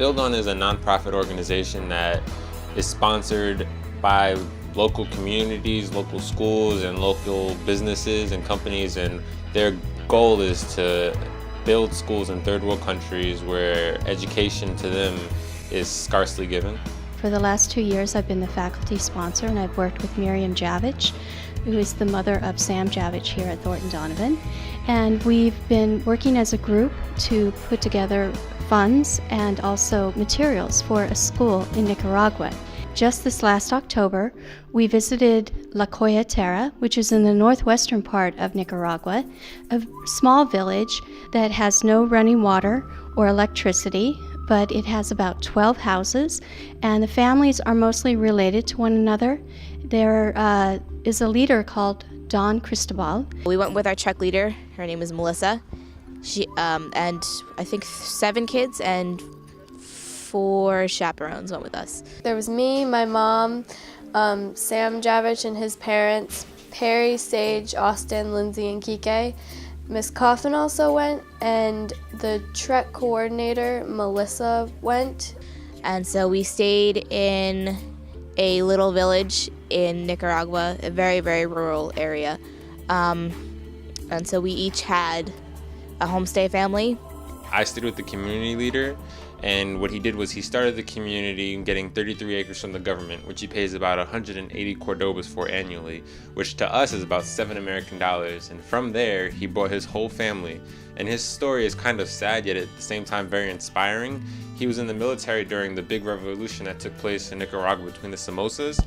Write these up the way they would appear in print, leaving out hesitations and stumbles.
Build On is a nonprofit organization that is sponsored by local communities, local schools, and local businesses and companies, and their goal is to build schools in third world countries where education to them is scarcely given. For the last 2 years, I've been the faculty sponsor, and I've worked with Miriam Javich, who is the mother of Sam Javich here at Thornton Donovan. And we've been working as a group to put together funds and also materials for a school in Nicaragua. Just this last October, we visited La Coyotera, which is in the northwestern part of Nicaragua, a small village that has no running water or electricity, but it has about 12 houses, and the families are mostly related to one another. There is a leader called Don Cristobal. We went with our Czech leader. Her name is Melissa. She and I think 7 kids and 4 chaperones went with us. There was me, my mom, Sam Javich and his parents, Perry, Sage, Austin, Lindsay, and Kike. Miss Coffin also went, and the Trek coordinator, Melissa, went. And so we stayed in a little village in Nicaragua, a very, very rural area. And so we each had a homestay family. I stayed with the community leader, and what he did was he started the community getting 33 acres from the government, which he pays about 180 Cordobas for annually, which to us is about $7 American. And from there, he brought his whole family. And his story is kind of sad, yet at the same time very inspiring. He was in the military during the big revolution that took place in Nicaragua between the Somozas.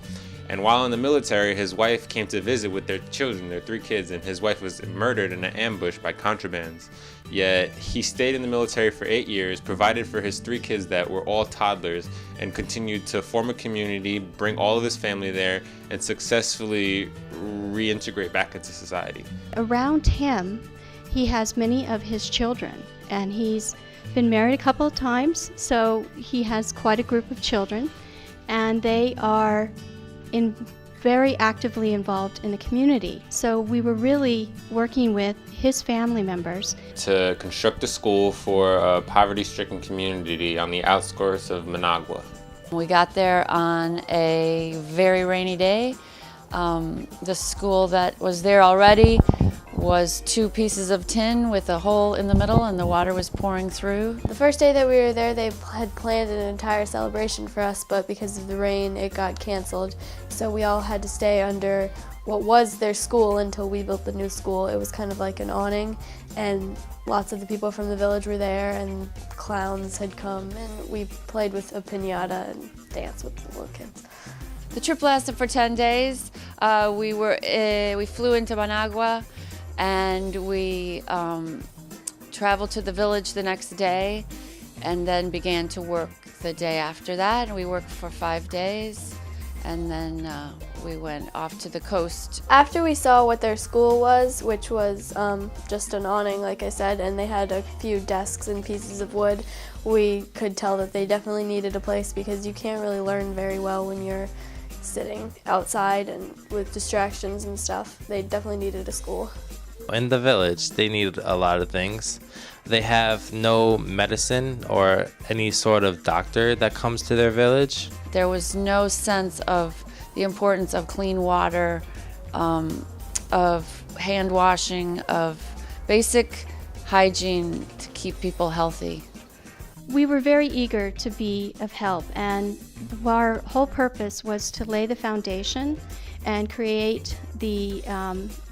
And while in the military, his wife came to visit with their children, their 3 kids, and his wife was murdered in an ambush by contrabands. Yet he stayed in the military for 8 years, provided for his 3 kids that were all toddlers, and continued to form a community, bring all of his family there, and successfully reintegrate back into society. Around him, he has many of his children, and he's been married a couple of times, so he has quite a group of children, and they are very actively involved in the community. So we were really working with his family members to construct a school for a poverty-stricken community on the outskirts of Managua. We got there on a very rainy day. The school that was there already was 2 pieces of tin with a hole in the middle, and the water was pouring through. The first day that we were there, they had planned an entire celebration for us, but because of the rain, it got canceled. So we all had to stay under what was their school until we built the new school. It was kind of like an awning, and lots of the people from the village were there, and clowns had come, and we played with a piñata and danced with the little kids. The trip lasted for 10 days. We flew into Managua, and we traveled to the village the next day, and then began to work the day after that. And we worked for 5 days, and then we went off to the coast. After we saw what their school was, which was just an awning, like I said, and they had a few desks and pieces of wood, we could tell that they definitely needed a place, because you can't really learn very well when you're sitting outside and with distractions and stuff. They definitely needed a school. In the village, they need a lot of things. They have no medicine or any sort of doctor that comes to their village. There was no sense of the importance of clean water, of hand washing, of basic hygiene to keep people healthy. We were very eager to be of help, and our whole purpose was to lay the foundation and create the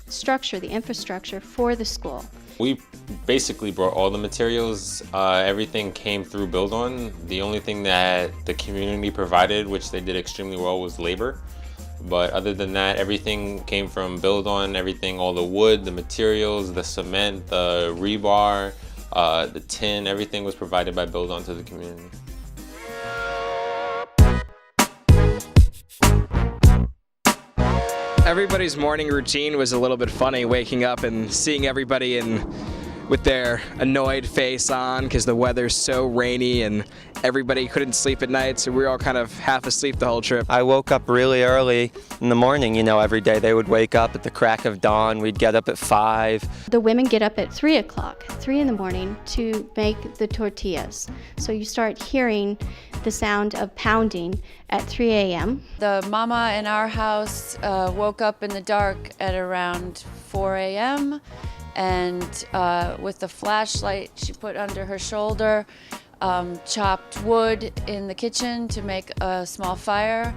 structure, the infrastructure for the school. We basically brought all the materials. Everything came through Build On. The only thing that the community provided, which they did extremely well, was labor. But other than that, everything came from Build On. Everything, all the wood, the materials, the cement, the rebar, the tin, everything was provided by Build On to the community. Everybody's morning routine was a little bit funny, waking up and seeing everybody in with their annoyed face on because the weather's so rainy and everybody couldn't sleep at night, so we were all kind of half asleep the whole trip. I woke up really early in the morning, every day. They would wake up at the crack of dawn. We'd get up at 5. The women get up at 3 o'clock, 3 in the morning, to make the tortillas. So you start hearing the sound of pounding at 3 a.m. The mama in our house woke up in the dark at around 4 a.m. and with the flashlight she put under her shoulder, chopped wood in the kitchen to make a small fire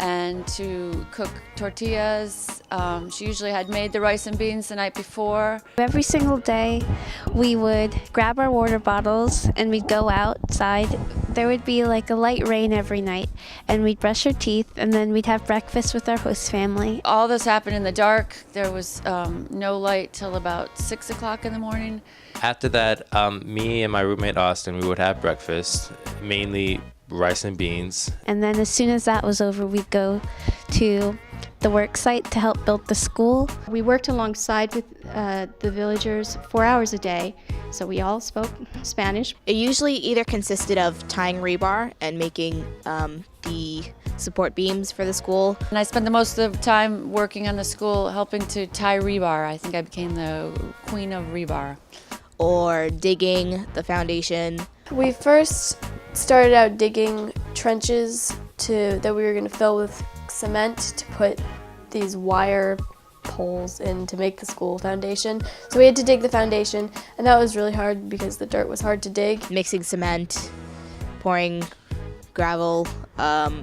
and to cook tortillas. She usually had made the rice and beans the night before. Every single day we would grab our water bottles and we'd go outside. There would be like a light rain every night, and we'd brush our teeth, and then we'd have breakfast with our host family. All this happened in the dark. There was no light till about 6 o'clock in the morning. After that, me and my roommate Austin, we would have breakfast, mainly rice and beans. And then as soon as that was over, we'd go to the work site to help build the school. We worked alongside with the villagers 4 hours a day, so we all spoke Spanish. It usually either consisted of tying rebar and making the support beams for the school. And I spent the most of the time working on the school helping to tie rebar. I think I became the queen of rebar. Or digging the foundation. We first started out digging trenches that we were going to fill with cement to put these wire poles in to make the school foundation. So we had to dig the foundation, and that was really hard because the dirt was hard to dig. Mixing cement, pouring gravel,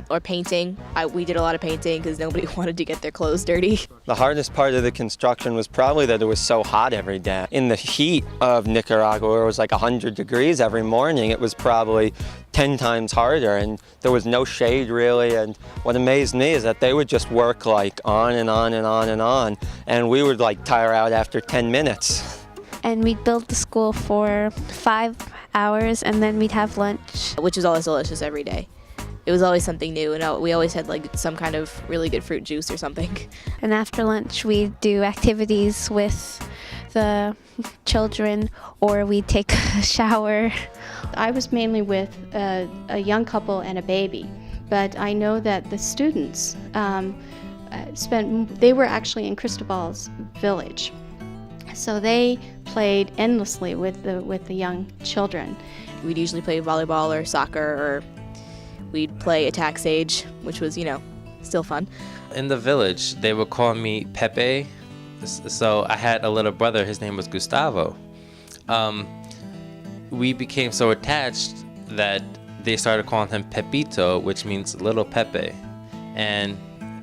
or painting. We did a lot of painting because nobody wanted to get their clothes dirty. The hardest part of the construction was probably that it was so hot every day. In the heat of Nicaragua, where it was like 100 degrees every morning, it was probably 10 times harder, and there was no shade really. And what amazed me is that they would just work like on and on and on and on, and we would like tire out after 10 minutes. And we'd build the school for 5 hours, and then we'd have lunch. Which was always delicious every day. It was always something new, and we always had like some kind of really good fruit juice or something. And after lunch, we'd do activities with the children, or we'd take a shower. I was mainly with a young couple and a baby, but I know that the students they were actually in Cristobal's village. So they played endlessly with the young children. We'd usually play volleyball or soccer, or we'd play attack stage, which was, still fun. In the village, they would call me Pepe. So I had a little brother, his name was Gustavo. We became so attached that they started calling him Pepito, which means little Pepe. And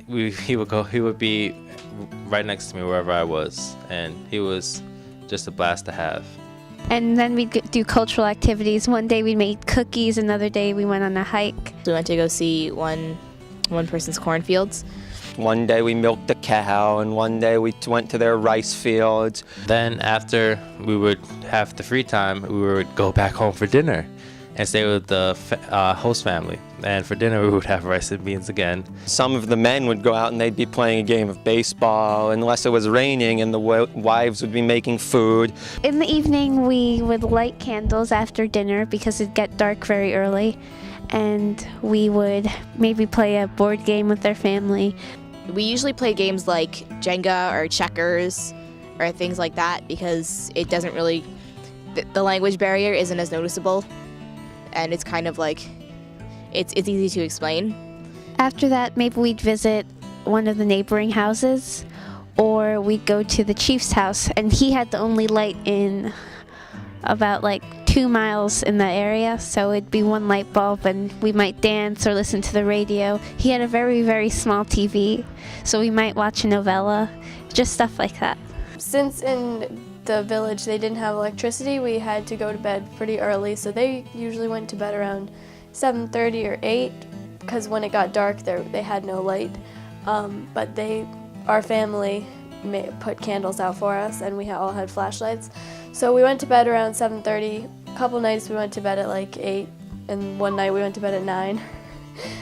he would be right next to me wherever I was, and he was just a blast to have. And then we'd do cultural activities. One day we made cookies, another day we went on a hike. We went to go see one person's cornfields. One day we milked a cow, and one day we went to their rice fields. Then after we would have the free time, we would go back home for dinner and stay with the host family. And for dinner, we would have rice and beans again. Some of the men would go out and they'd be playing a game of baseball unless it was raining, and the wives would be making food. In the evening, we would light candles after dinner because it'd get dark very early. And we would maybe play a board game with their family. We usually play games like Jenga or checkers or things like that because it doesn't really, the language barrier isn't as noticeable. And it's kind of like, it's easy to explain. After that, maybe we'd visit one of the neighboring houses, or we'd go to the chief's house, and he had the only light in about 2 miles in the area, so it'd be one light bulb, and we might dance or listen to the radio. He had a very, very small TV, so we might watch a novella, just stuff like that. Since in the village they didn't have electricity, we had to go to bed pretty early, so they usually went to bed around 7:30 or 8 because when it got dark they had no light. But our family put candles out for us, and we all had flashlights. So we went to bed around 7:30. A couple nights we went to bed at 8, and one night we went to bed at 9.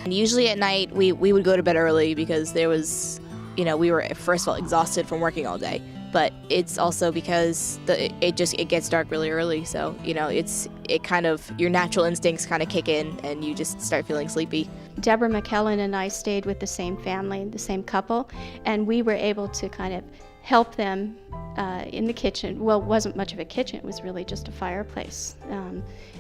And usually at night we would go to bed early because there was, we were first of all exhausted from working all day. but it's also because it gets dark really early. So, you know, it kind of, your natural instincts kind of kick in and you just start feeling sleepy. Deborah McKellen and I stayed with the same family, the same couple, and we were able to kind of help them in the kitchen. Well, it wasn't much of a kitchen, it was really just a fireplace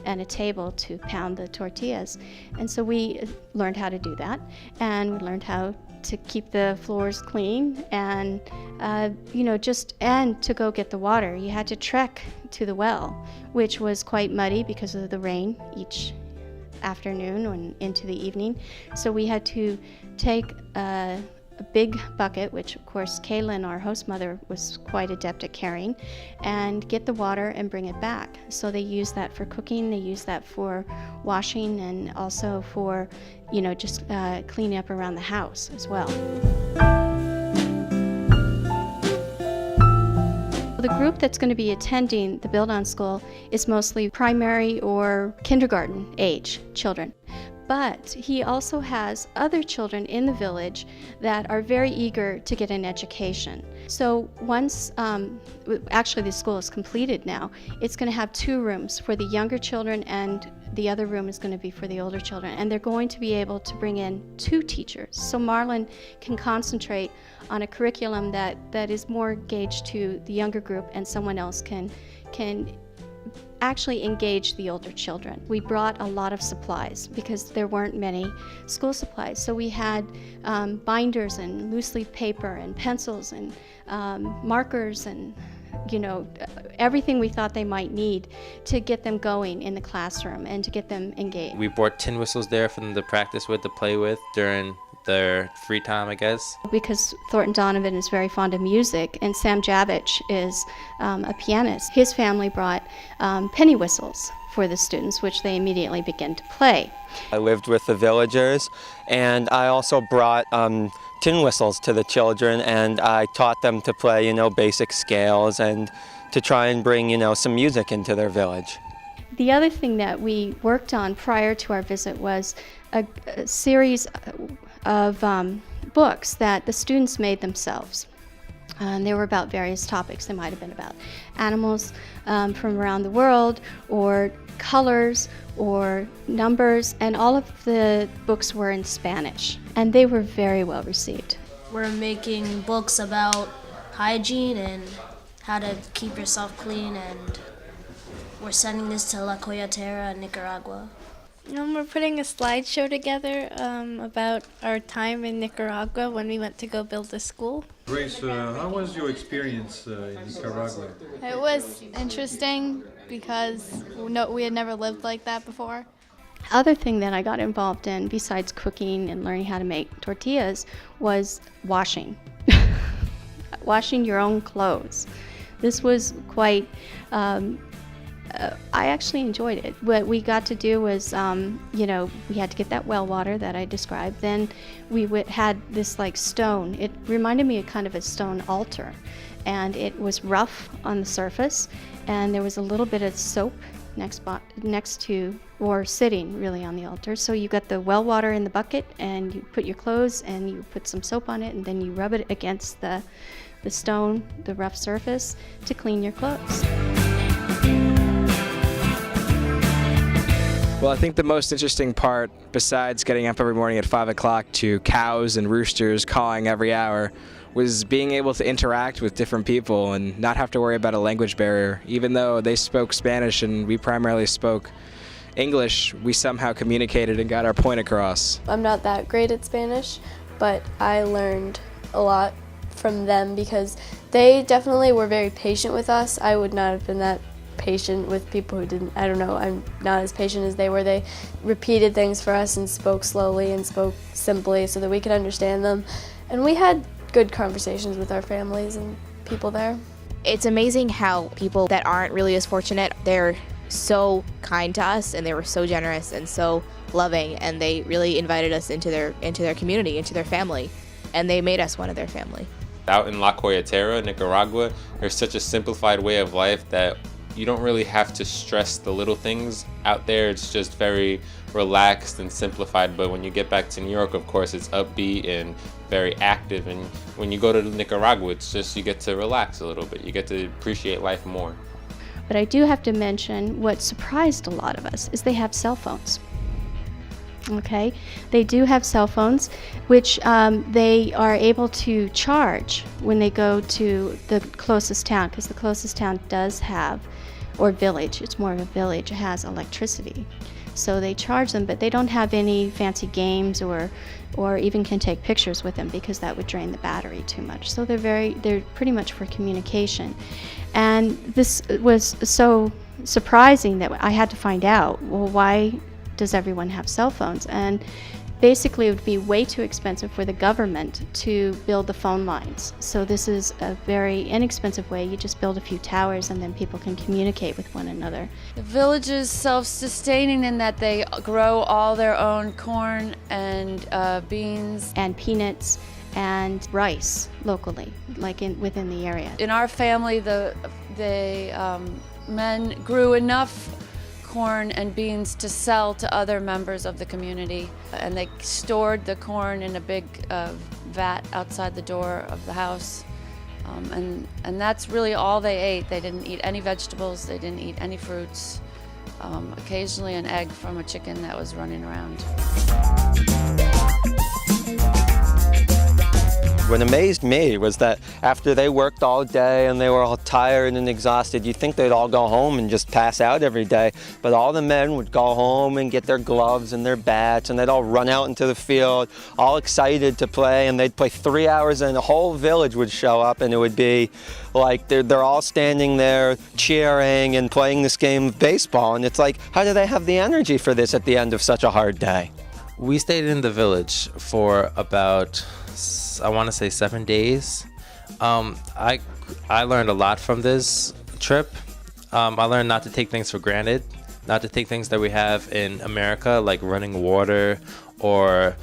and a table to pound the tortillas. And so we learned how to do that, and we learned how to keep the floors clean, and and to go get the water. You had to trek to the well, which was quite muddy because of the rain each afternoon and into the evening. So we had to take a big bucket, which of course Kaylin, our host mother, was quite adept at carrying, and get the water and bring it back. So they use that for cooking, they use that for washing, and also for, just cleaning up around the house as well. The group that's going to be attending the Build-On School is mostly primary or kindergarten age children. But he also has other children in the village that are very eager to get an education. So once, actually the school is completed now, it's going to have 2 rooms for the younger children, and the other room is going to be for the older children. And they're going to be able to bring in 2 teachers. So Marlon can concentrate on a curriculum that is more engaged to the younger group, and someone else can actually engage the older children. We brought a lot of supplies because there weren't many school supplies. So we had binders and loose leaf paper and pencils and markers and everything we thought they might need to get them going in the classroom and to get them engaged. We brought tin whistles there for them to practice with, to play with during their free time, I guess. Because Thornton Donovan is very fond of music, and Sam Javich is a pianist. His family brought penny whistles for the students, which they immediately began to play. I lived with the villagers, and I also brought tin whistles to the children, and I taught them to play, basic scales and to try and bring, some music into their village. The other thing that we worked on prior to our visit was a series of books that the students made themselves. And they were about various topics. They might have been about animals from around the world, or colors, or numbers, and all of the books were in Spanish, and they were very well received. We're making books about hygiene and how to keep yourself clean, and we're sending this to La Coyotera, Nicaragua. We're putting a slideshow together about our time in Nicaragua when we went to go build a school. Grace, how was your experience in Nicaragua? It was interesting because we had never lived like that before. Other thing that I got involved in, besides cooking and learning how to make tortillas, was washing. Washing your own clothes. This was quite... I actually enjoyed it. What we got to do was, we had to get that well water that I described. Then we had this stone. It reminded me of kind of a stone altar, and it was rough on the surface, and there was a little bit of soap next to, or sitting really on the altar. So you got the well water in the bucket, and you put your clothes, and you put some soap on it, and then you rub it against the stone, the rough surface, to clean your clothes. Well, I think the most interesting part, besides getting up every morning at 5 o'clock to cows and roosters cawing every hour, was being able to interact with different people and not have to worry about a language barrier. Even though they spoke Spanish and we primarily spoke English, we somehow communicated and got our point across. I'm not that great at Spanish, but I learned a lot from them because they definitely were very patient with us. I would not have been that patient with people who didn't, I'm not as patient as they were. They repeated things for us and spoke slowly and spoke simply so that we could understand them. And we had good conversations with our families and people there. It's amazing how people that aren't really as fortunate, they're so kind to us, and they were so generous and so loving, and they really invited us into their community, into their family, and they made us one of their family. Out in La Coyotera, Nicaragua, there's such a simplified way of life that you don't really have to stress the little things out there. It's just very relaxed and simplified. But when you get back to New York, of course, it's upbeat and very active. And when you go to Nicaragua, it's just you get to relax a little bit. You get to appreciate life more. But I do have to mention what surprised a lot of us is they have cell phones. Okay, they do have cell phones, which they are able to charge when they go to the closest town, because the closest town does have, or village, it's more of a village, it has electricity. So they charge them, but they don't have any fancy games or even can take pictures with them because that would drain the battery too much. So they're pretty much for communication. And this was so surprising that I had to find out, well, why does everyone have cell phones? And basically it would be way too expensive for the government to build the phone lines. So this is a very inexpensive way. You just build a few towers and then people can communicate with one another. The village is self-sustaining in that they grow all their own corn and beans and peanuts and rice locally, like within the area. In our family, the men grew enough corn and beans to sell to other members of the community, and they stored the corn in a big vat outside the door of the house, and that's really all they ate. They didn't eat any vegetables, they didn't eat any fruits, occasionally an egg from a chicken that was running around. What amazed me was that after they worked all day and they were all tired and exhausted, you'd think they'd all go home and just pass out every day. But all the men would go home and get their gloves and their bats, and they'd all run out into the field, all excited to play, and they'd play 3 hours, and the whole village would show up, and it would be like they're all standing there cheering and playing this game of baseball. And it's like, how do they have the energy for this at the end of such a hard day? We stayed in the village for about, I want to say 7 days. I learned a lot from this trip. I learned not to take things for granted, not to take things that we have in America, like running water or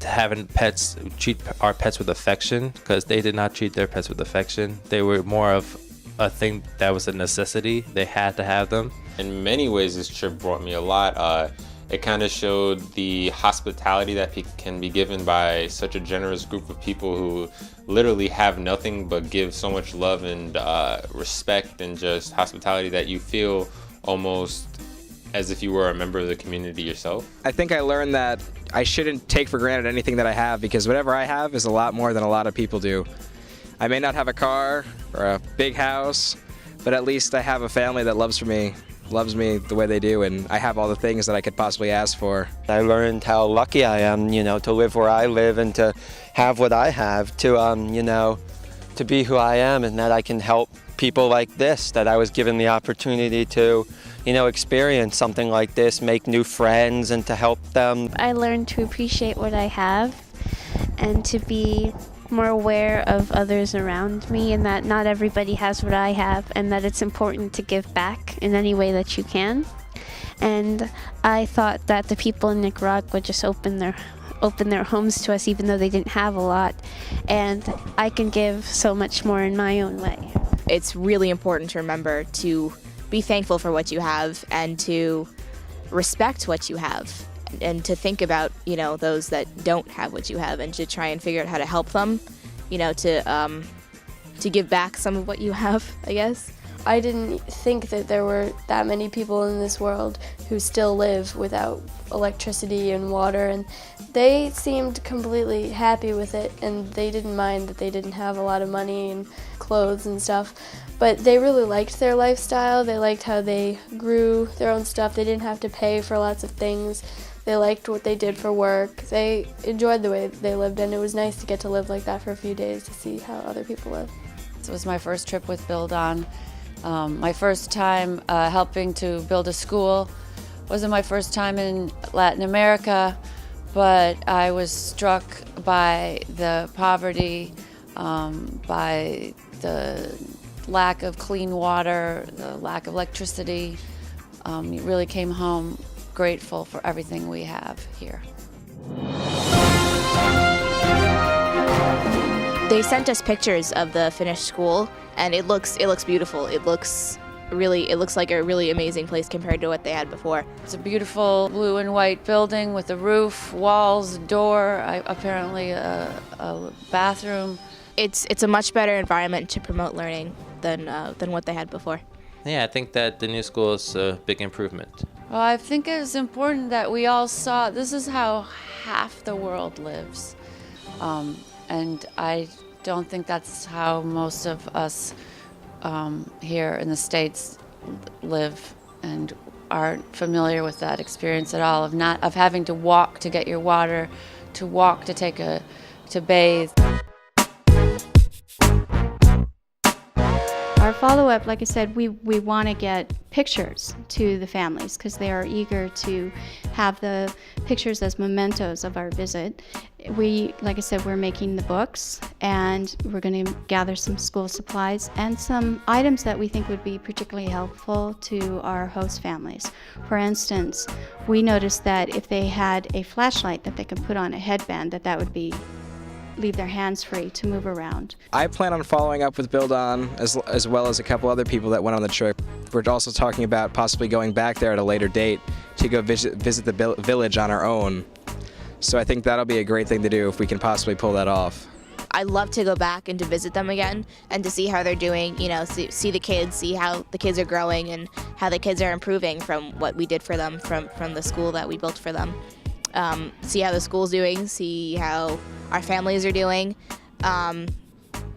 having pets, treat our pets with affection, because they did not treat their pets with affection. They were more of a thing that was a necessity. They had to have them. In many ways, this trip brought me a lot. It kind of showed the hospitality that can be given by such a generous group of people who literally have nothing but give so much love and respect and just hospitality that you feel almost as if you were a member of the community yourself. I think I learned that I shouldn't take for granted anything that I have, because whatever I have is a lot more than a lot of people do. I may not have a car or a big house, but at least I have a family that loves me the way they do, and I have all the things that I could possibly ask for. I learned how lucky I am, to live where I live and to have what I have, to be who I am, and that I can help people like this, that I was given the opportunity to, experience something like this, make new friends, and to help them. I learned to appreciate what I have and to be more aware of others around me, and that not everybody has what I have, and that it's important to give back in any way that you can. And I thought that the people in Nicaragua just open their homes to us, even though they didn't have a lot, and I can give so much more in my own way. It's really important to remember to be thankful for what you have and to respect what you have, and to think about, those that don't have what you have, and to try and figure out how to help them, to give back some of what you have, I guess. I didn't think that there were that many people in this world who still live without electricity and water, and they seemed completely happy with it, and they didn't mind that they didn't have a lot of money and clothes and stuff. But they really liked their lifestyle. They liked how they grew their own stuff. They didn't have to pay for lots of things. They liked what they did for work. They enjoyed the way they lived, and it was nice to get to live like that for a few days to see how other people live. This was my first trip with Build On. My first time helping to build a school. Wasn't my first time in Latin America, but I was struck by the poverty, by the lack of clean water, the lack of electricity. Really came home grateful for everything we have here. They sent us pictures of the finished school, and it looks beautiful. It looks it looks like a really amazing place compared to what they had before. It's a beautiful blue and white building with a roof, walls, door, apparently a bathroom. It's a much better environment to promote learning than what they had before. Yeah, I think that the new school is a big improvement. Well, I think it's important that we all saw this is how half the world lives. And I don't think that's how most of us here in the States live and aren't familiar with that experience at all of having to walk to get your water, to walk to to bathe. Our follow-up, like I said, we want to get pictures to the families because they are eager to have the pictures as mementos of our visit. Like I said, we're making the books, and we're going to gather some school supplies and some items that we think would be particularly helpful to our host families. For instance, we noticed that if they had a flashlight that they could put on a headband, that would leave their hands free to move around. I plan on following up with Build On as well as a couple other people that went on the trip. We're also talking about possibly going back there at a later date to go visit the village on our own. So I think that'll be a great thing to do if we can possibly pull that off. I'd love to go back and to visit them again and to see how they're doing, see the kids, see how the kids are growing and how the kids are improving from what we did for them from the school that we built for them. See how the school's doing, see how our families are doing,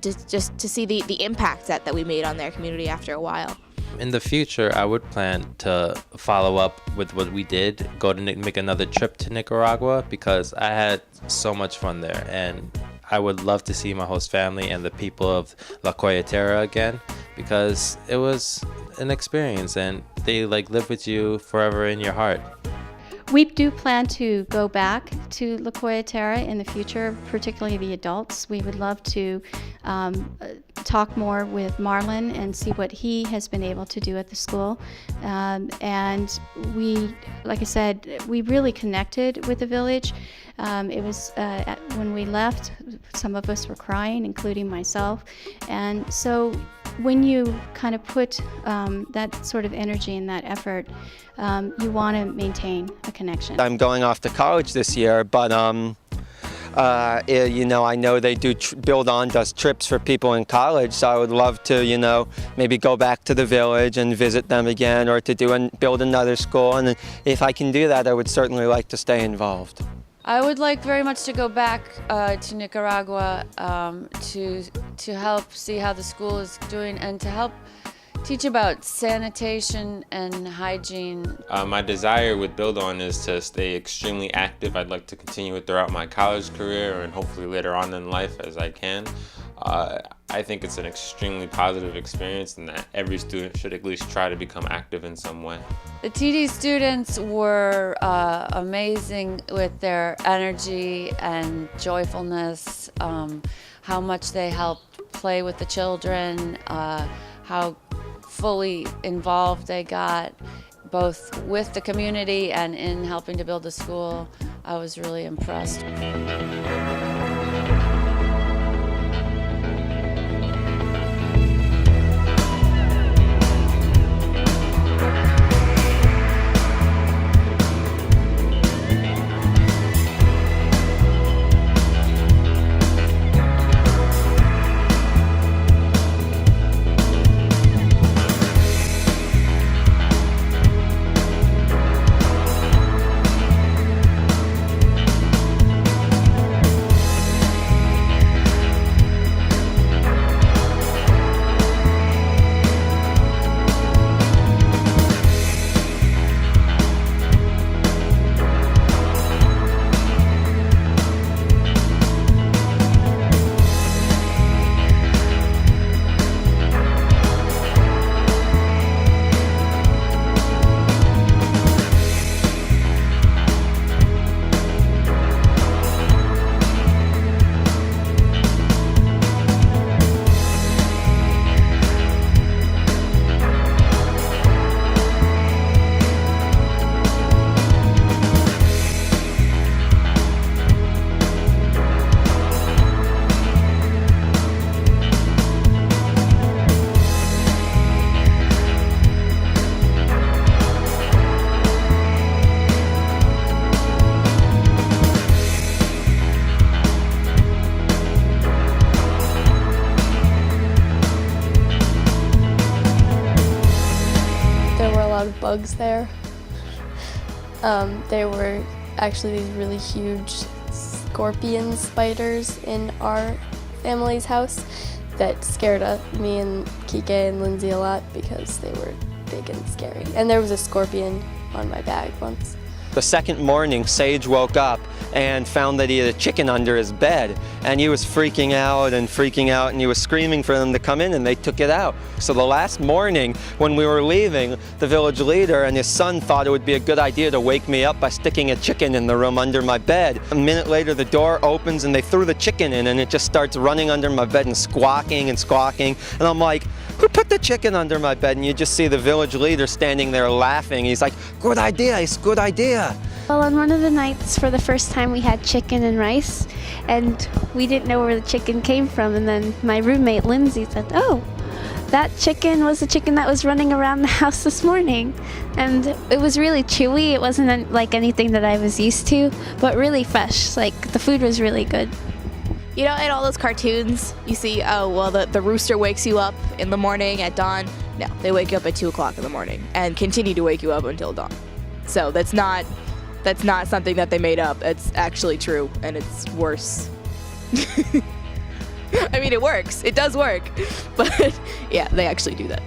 just to see the impact that we made on their community after a while. In the future, I would plan to follow up with what we did, go to make another trip to Nicaragua, because I had so much fun there, and I would love to see my host family and the people of La Coyotera again, because it was an experience and they live with you forever in your heart. We do plan to go back to La Coyotera in the future, particularly the adults. We would love to talk more with Marlon and see what he has been able to do at the school. And we, like I said, we really connected with the village. It was when we left, some of us were crying, including myself. And so when you kind of put that sort of energy and that effort, you want to maintain a connection. I'm going off to college this year, but I know they do Build On does trips for people in college, so I would love to, maybe go back to the village and visit them again, or to build another school. And if I can do that, I would certainly like to stay involved. I would like very much to go back to Nicaragua to help see how the school is doing and to help teach about sanitation and hygiene. My desire with Build On is to stay extremely active. I'd like to continue it throughout my college career and hopefully later on in life as I can. I think it's an extremely positive experience and that every student should at least try to become active in some way. The TD students were amazing with their energy and joyfulness, how much they helped play with the children, how fully involved they got, both with the community and in helping to build the school. I was really impressed. lot of bugs there. There were actually these really huge scorpion spiders in our family's house that scared me and Kike and Lindsay a lot because they were big and scary. And there was a scorpion on my bag once. The second morning, Sage woke up and found that he had a chicken under his bed, and he was freaking out, and he was screaming for them to come in, and they took it out. So the last morning, when we were leaving, the village leader and his son thought it would be a good idea to wake me up by sticking a chicken in the room under my bed. A minute later, the door opens, and they threw the chicken in, and it just starts running under my bed and squawking, and I'm like, who put the chicken under my bed? And you just see the village leader standing there laughing. He's like, good idea, it's a good idea. Well, on one of the nights, for the first time, we had chicken and rice, and we didn't know where the chicken came from. And then my roommate, Lindsay, said, oh, that chicken was the chicken that was running around the house this morning. And it was really chewy. It wasn't like anything that I was used to, but really fresh. Like, the food was really good. You know, in all those cartoons, you see, oh, well, the rooster wakes you up in the morning at dawn. No, they wake you up at 2 o'clock in the morning and continue to wake you up until dawn. So that's not something that they made up. It's actually true, and it's worse. I mean, it works. It does work. But, yeah, they actually do that.